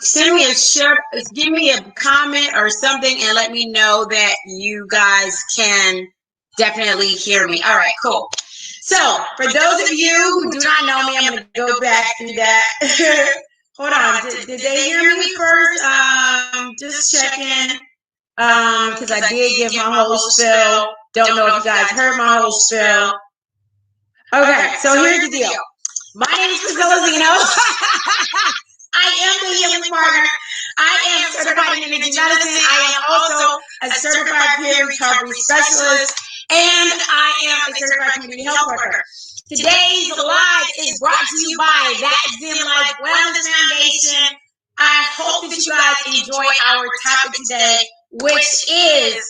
send me a share, give me a comment or something, and let me know that you guys can definitely hear me. All right, cool. So, for those of you who do not know me, I'm going to go back through that. Hold on. Did they hear me first? Just checking. Because I did give my whole spiel. Don't know if you guys heard my whole spiel. Okay, so here's the deal. My name is Priscilla Zeno. I am the healing partner. I am certified in energy medicine. I am also a certified peer recovery specialist, and I am a certified community health worker. Today's live is brought to you by That Zen Life Wellness Foundation. I hope that you guys enjoy our topic today, which is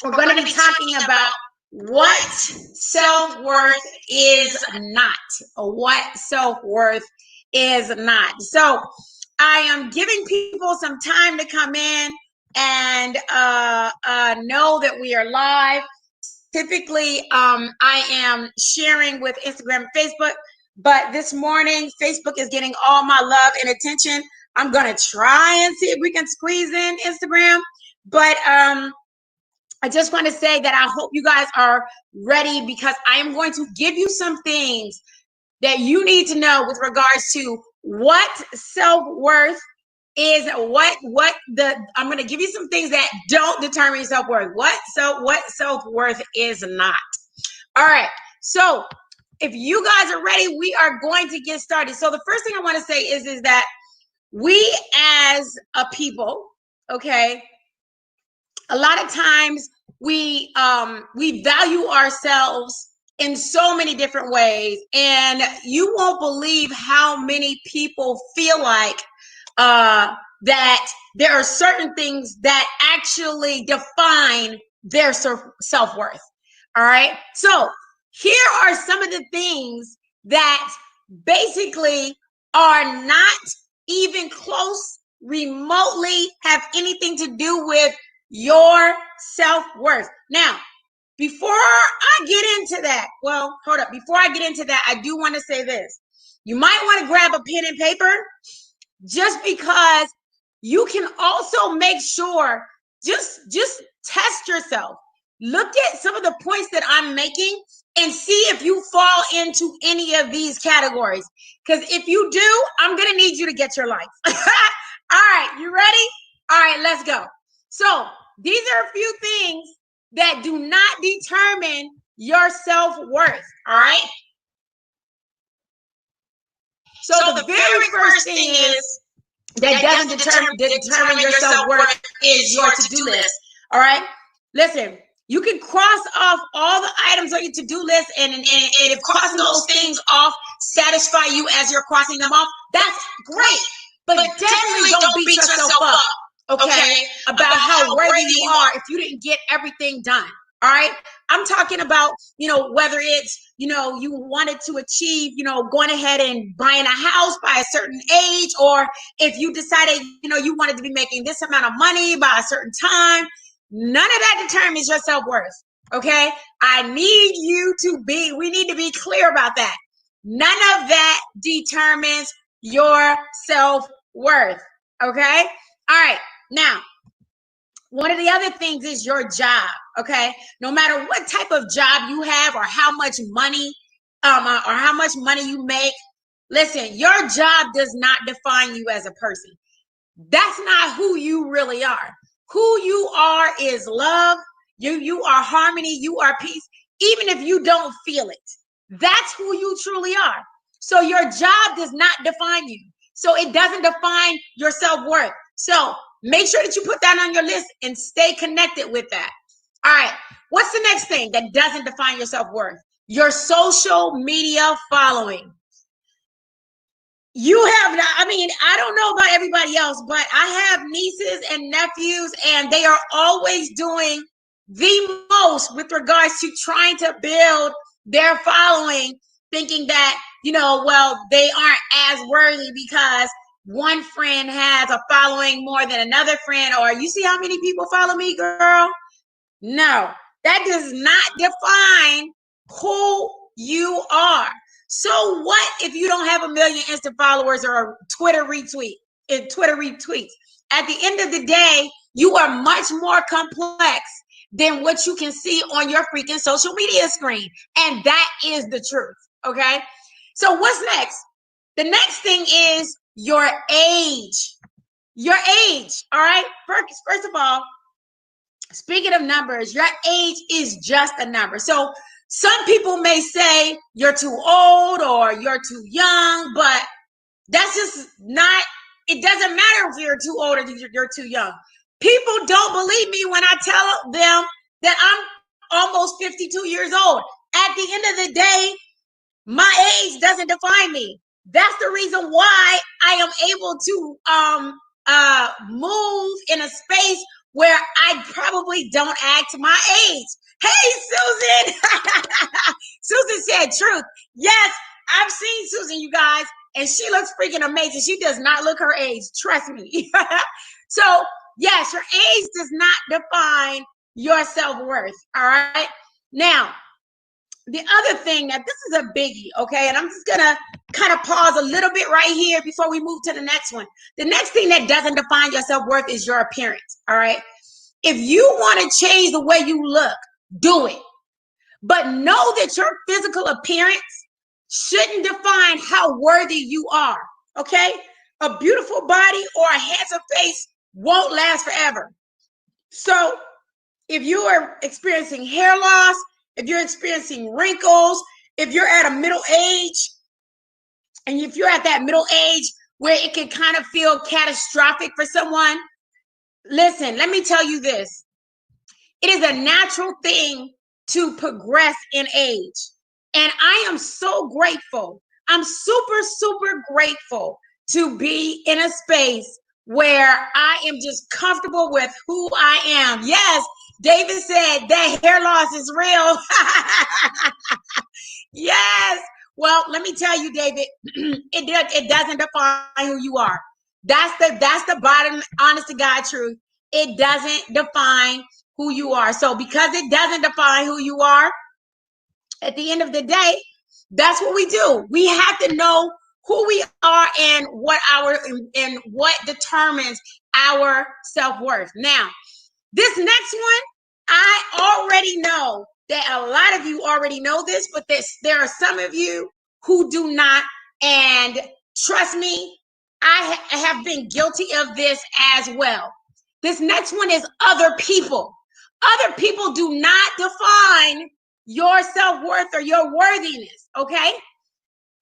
we're going to be talking about what self-worth is not. What self-worth is not. So I am giving people some time to come in and know that we are live. Typically, I am sharing with Instagram and Facebook, but this morning, Facebook is getting all my love and attention. I'm going to try and see if we can squeeze in Instagram, but I just want to say that I hope you guys are ready, because I am going to give you some things that you need to know with regards to what self-worth is. I'm going to give you some things that don't determine self-worth. What self-worth is not. All right. So if you guys are ready, we are going to get started. So the first thing I want to say is that we as a people, okay, a lot of times we value ourselves in so many different ways, and you won't believe how many people feel like that there are certain things that actually define their self-worth. All right, so here are some of the things that basically are not even close, remotely have anything to do with your self-worth. Now, before I get into that, well, hold up. Before I get into that, I do want to say this. You might want to grab a pen and paper, just because you can also make sure, just test yourself. Look at some of the points that I'm making and see if you fall into any of these categories. Because if you do, I'm going to need you to get your life. All right, you ready? All right, let's go. So these are a few things that do not determine your self-worth. All right. So the very first thing is that doesn't determine your self-worth is your to-do list. All right. Listen, you can cross off all the items on your to-do list, and if crossing those things off satisfy you as you're crossing them off, that's great. But definitely don't beat yourself up. Okay, about how worthy you are if you didn't get everything done. All right, I'm talking about, whether it's, you wanted to achieve, going ahead and buying a house by a certain age, or if you decided, you wanted to be making this amount of money by a certain time. None of that determines your self-worth. Okay, we need to be clear about that. None of that determines your self-worth. Okay, all right. Now, one of the other things is your job, okay? No matter what type of job you have, or how much money you make, listen, your job does not define you as a person. That's not who you really are. Who you are is love. You are harmony. You are peace. Even if you don't feel it, that's who you truly are. So your job does not define you. So it doesn't define your self-worth. So make sure that you put that on your list and stay connected with that. All right. What's the next thing that doesn't define your self-worth? Your social media following. I don't know about everybody else, but I have nieces and nephews, and they are always doing the most with regards to trying to build their following, thinking that, they aren't as worthy because one friend has a following more than another friend, or you see how many people follow me, girl? No, that does not define who you are. So what if you don't have 1 million Insta followers or a Twitter retweet? Twitter retweets. At the end of the day, you are much more complex than what you can see on your freaking social media screen. And that is the truth. Okay. So what's next? The next thing is your age. Your age. All right. First of all, speaking of numbers, your age is just a number. So some people may say you're too old or you're too young, but that's just not, it doesn't matter if you're too old or you're too young. People don't believe me when I tell them that I'm almost 52 years old. At the end of the day, my age doesn't define me. That's the reason why I am able to move in a space where I probably don't act my age. Hey, Susan. Susan said truth. Yes, I've seen Susan, you guys, and she looks freaking amazing. She does not look her age. Trust me. So, yes, your age does not define your self-worth. All right. Now, the other thing that this is a biggie, okay, and I'm just gonna kind of pause a little bit right here before we move to the next one. The next thing that doesn't define your self-worth is your appearance. All right. If you want to change the way you look, do it. But know that your physical appearance shouldn't define how worthy you are. Okay. A beautiful body or a handsome face won't last forever. So if you are experiencing hair loss, if you're experiencing wrinkles, if you're at a middle age, and if you're at that middle age where it can kind of feel catastrophic for someone, listen, let me tell you this. It is a natural thing to progress in age. And I am so grateful. I'm super, super grateful to be in a space where I am just comfortable with who I am. Yes, David said that hair loss is real. Yes. Well, let me tell you, David, it doesn't define who you are. That's the bottom, honest to God truth. It doesn't define who you are. So because it doesn't define who you are, at the end of the day, that's what we do. We have to know who we are and what determines our self-worth. Now, this next one, I already know that a lot of you already know this, but there are some of you who do not. And trust me, I have been guilty of this as well. This next one is other people. Other people do not define your self-worth or your worthiness, okay?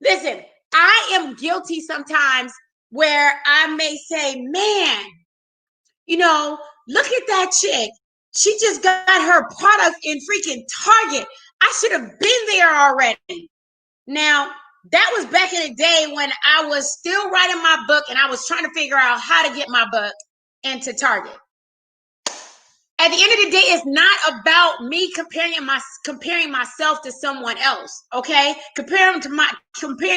Listen, I am guilty sometimes where I may say, man, look at that chick. She just got her product in freaking Target. I should have been there already. Now, that was back in the day when I was still writing my book and I was trying to figure out how to get my book into Target. At the end of the day, it's not about me comparing myself to someone else, okay? Comparing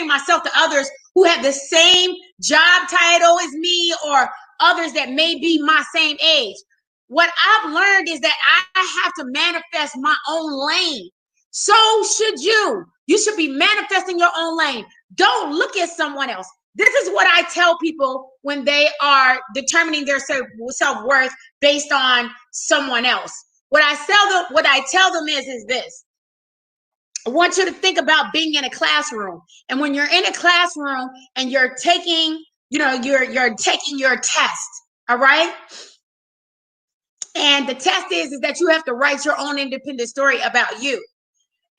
myself to others who have the same job title as me or others that may be my same age. What I've learned is that I have to manifest my own lane. So should you. You should be manifesting your own lane. Don't look at someone else. This is what I tell people when they are determining their self-worth based on someone else. What I tell them is this. I want you to think about being in a classroom. And when you're in a classroom and you're taking, you're taking your test, all right? And the test is that you have to write your own independent story about you.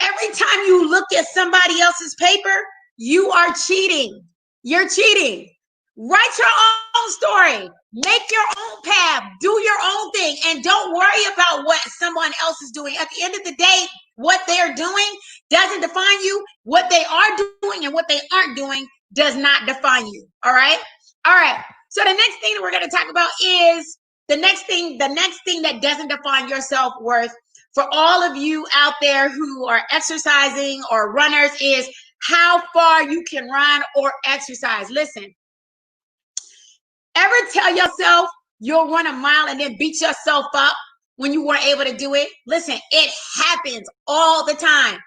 Every time you look at somebody else's paper, you are cheating. You're cheating. Write your own story. Make your own path. Do your own thing. And don't worry about what someone else is doing. At the end of the day, what they're doing doesn't define you. What they are doing and what they aren't doing does not define you. All right? All right. So the next thing that we're going to talk about is the next thing that doesn't define your self-worth for all of you out there who are exercising or runners is how far you can run or exercise. Listen, ever tell yourself you'll run a mile and then beat yourself up when you weren't able to do it? Listen, it happens all the time.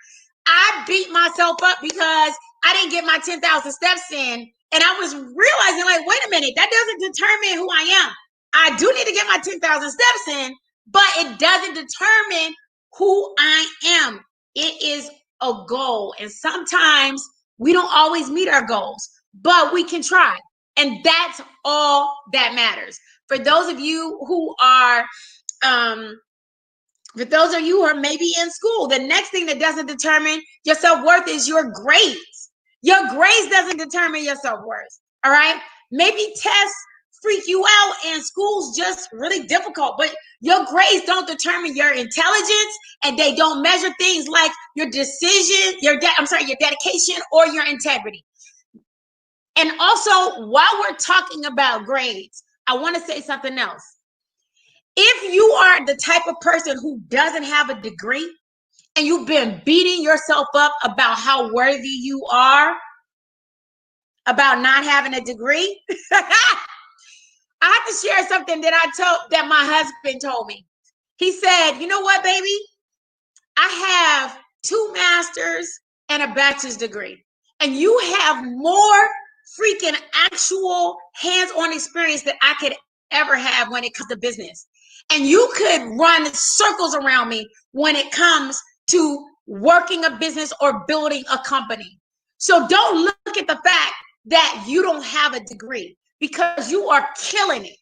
I beat myself up because I didn't get my 10,000 steps in And I was realizing, like, wait a minute, that doesn't determine who I am. I do need to get my 10,000 steps in, but it doesn't determine who I am. It is a goal. And sometimes we don't always meet our goals, but we can try. And that's all that matters. For those of you who are, for those of you who are maybe in school, the next thing that doesn't determine your self-worth is your grades. Your grades doesn't determine your self-worth. All right. Maybe tests freak you out and school's just really difficult, but your grades don't determine your intelligence, and they don't measure things like your decision, your dedication or your integrity. And also, while we're talking about grades, I want to say something else. If you are the type of person who doesn't have a degree and you've been beating yourself up about how worthy you are about not having a degree, I have to share something that my husband told me. He said, you know what, baby? I have 2 masters and a bachelor's degree, and you have more freaking actual hands-on experience that I could ever have when it comes to business. And you could run circles around me when it comes to working a business or building a company. So don't look at the fact that you don't have a degree, because you are killing it.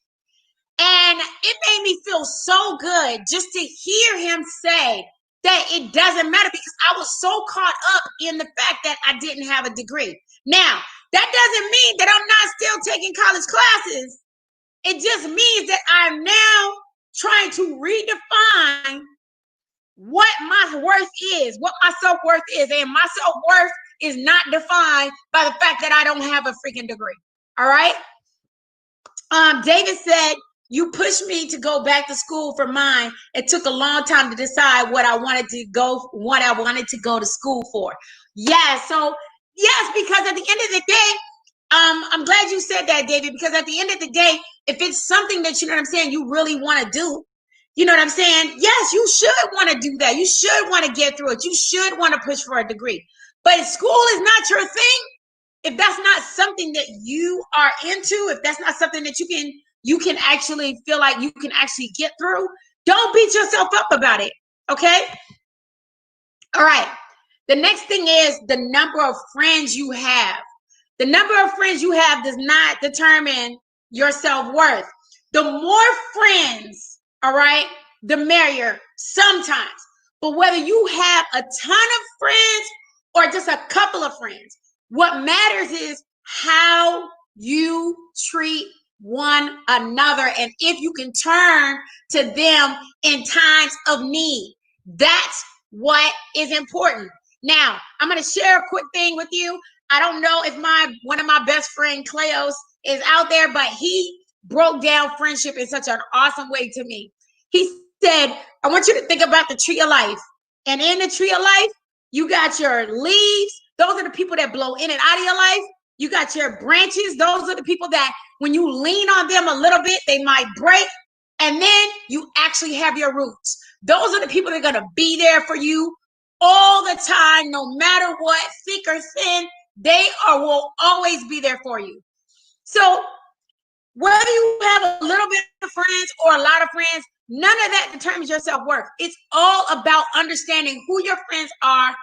And it made me feel so good just to hear him say that it doesn't matter, because I was so caught up in the fact that I didn't have a degree. Now, that doesn't mean that I'm not still taking college classes. It just means that I'm now trying to redefine what my worth is, what my self-worth is. And my self-worth is not defined by the fact that I don't have a freaking degree. All right. David said, you pushed me to go back to school for mine. It took a long time to decide what I wanted to go to school for. Yeah. So yes, because at the end of the day, I'm glad you said that, David, because at the end of the day, if it's something that, you know what I'm saying, you really want to do, you know what I'm saying? Yes, you should want to do that. You should want to get through it. You should want to push for a degree. But if school is not your thing, if that's not something that you are into, if that's not something that you can actually feel like you can actually get through, don't beat yourself up about it. Okay? All right. The next thing is the number of friends you have. The number of friends you have does not determine your self-worth. The more friends, all right, the merrier sometimes. But whether you have a ton of friends or just a couple of friends, what matters is how you treat one another, and if you can turn to them in times of need. That's what is important. Now, I'm going to share a quick thing with you. I don't know if one of my best friend, Cleos, is out there, but he broke down friendship in such an awesome way to me. He said, I want you to think about the tree of life. And in the tree of life, you got your leaves. Those are the people that blow in and out of your life. You got your branches. Those are the people that when you lean on them a little bit, they might break. And then you actually have your roots. Those are the people that are going to be there for you all the time, no matter what, thick or thin. They will always be there for you. So whether you have a little bit of friends or a lot of friends, none of that determines your self-worth. It's all about understanding who your friends are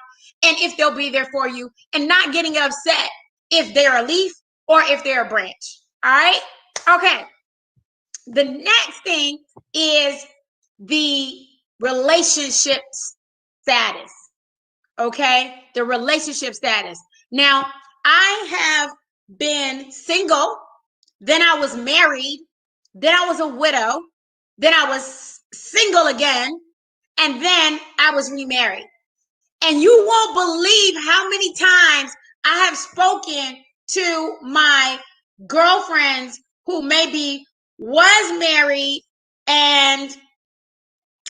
and if they'll be there for you, and not getting upset if they're a leaf or if they're a branch. All right? Okay. The next thing is the relationship status. Okay? The relationship status. Now, I have been single, then I was married, then I was a widow, then I was single again, and then I was remarried. And you won't believe how many times I have spoken to my girlfriends who maybe was married, and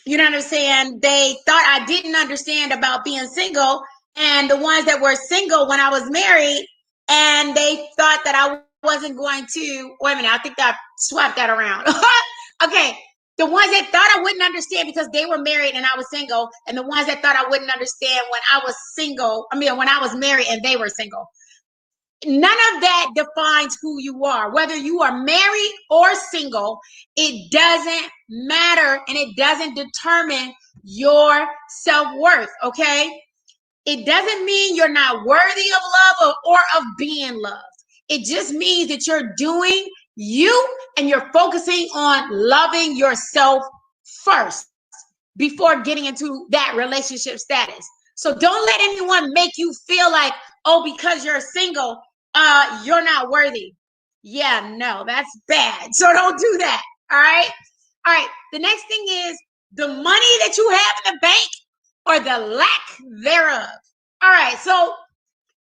you know what I'm saying, they thought I didn't understand about being single, and the ones that were single when I was married, and they thought that I wasn't going to, wait a minute, I think I swapped that around. Okay. The ones that thought I wouldn't understand because they were married and I was single, and the ones that thought I wouldn't understand when I was single, when I was married and they were single. None of that defines who you are. Whether you are married or single, it doesn't matter, and it doesn't determine your self-worth, okay? It doesn't mean you're not worthy of love or of being loved. It just means that you're doing you and you're focusing on loving yourself first before getting into that relationship status. So don't let anyone make you feel like, oh, because you're single, you're not worthy. Yeah, no, that's bad. So don't do that. All right. All right. The next thing is the money that you have in the bank or the lack thereof. All right. So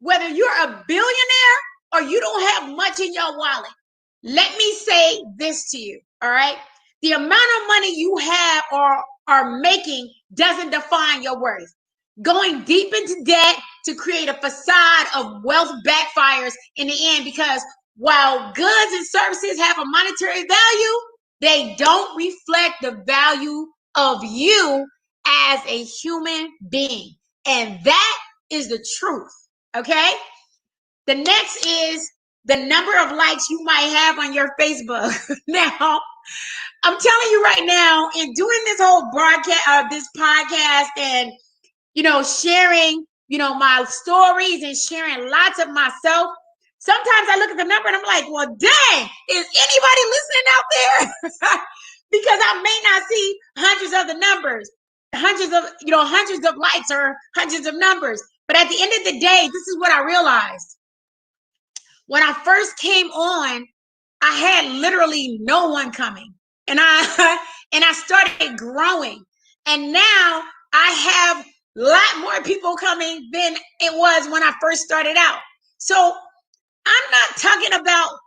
whether you're a billionaire or you don't have much in your wallet, let me say this to you. All right. The amount of money you have or are making doesn't define your worth. Going deep into debt to create a facade of wealth backfires in the end, because while goods and services have a monetary value, they don't reflect the value of you as a human being. And that is the truth. Okay. The next is the number of likes you might have on your Facebook. Now, I'm telling you right now, in doing this whole broadcast, this podcast, and sharing, my stories and sharing lots of myself, sometimes I look at the number and I'm like, well, dang, is anybody listening out there? Because I may not see hundreds of the numbers, hundreds of likes or hundreds of numbers. But at the end of the day, this is what I realized. When I first came on, I had literally no one coming. And I started growing. And now I have a lot more people coming than it was when I first started out. So I'm not talking about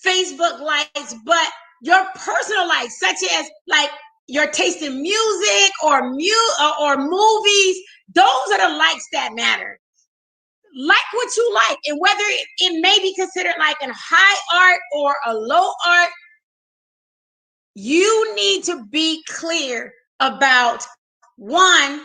Facebook likes, but your personal likes, such as like your taste in music or movies. Those are the likes that matter. Like what you like, and whether it may be considered like a high art or a low art, you need to be clear about, one,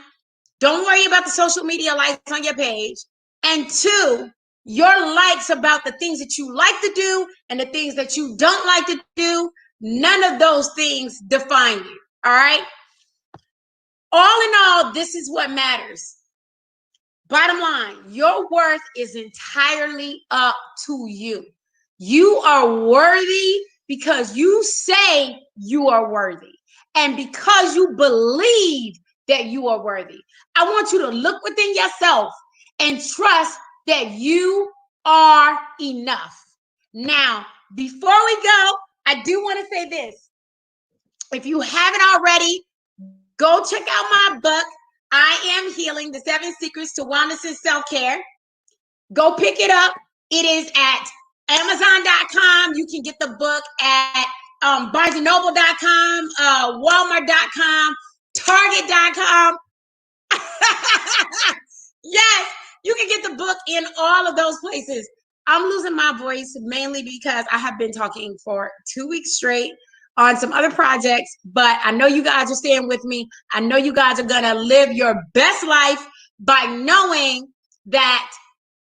don't worry about the social media likes on your page, and two, your likes about the things that you like to do and the things that you don't like to do. None of those things define you. All right. All in all, this is what matters. Bottom line, your worth is entirely up to you. You are worthy because you say you are worthy, and because you believe that you are worthy. I want you to look within yourself and trust that you are enough. Now, before we go, I do want to say this. If you haven't already, go check out my book, I Am Healing, The 7 Secrets to Wellness and Self-Care. Go pick it up. It is at Amazon.com. You can get the book at BarnesandNoble.com, Walmart.com, Target.com. Yes, you can get the book in all of those places. I'm losing my voice mainly because I have been talking for 2 weeks straight on some other projects, but I know you guys are staying with me. I know you guys are going to live your best life by knowing that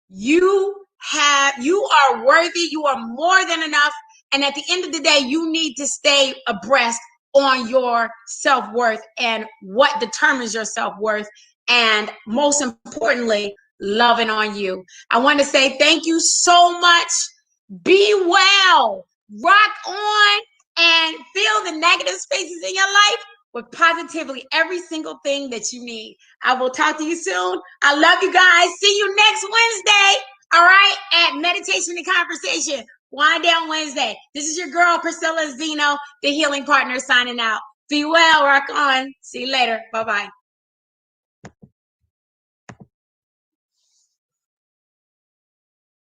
you are worthy. You are more than enough. And at the end of the day, you need to stay abreast on your self-worth and what determines your self-worth. And most importantly, loving on you. I want to say thank you so much. Be well, rock on, and fill the negative spaces in your life with positively every single thing that you need. I will talk to you soon. I love you guys. See you next Wednesday. All right, at Meditation and Conversation, Wind Down Wednesday. This is your girl, Priscilla Zeno, the Healing Partner, signing out. Be well, rock on. See you later. Bye-bye.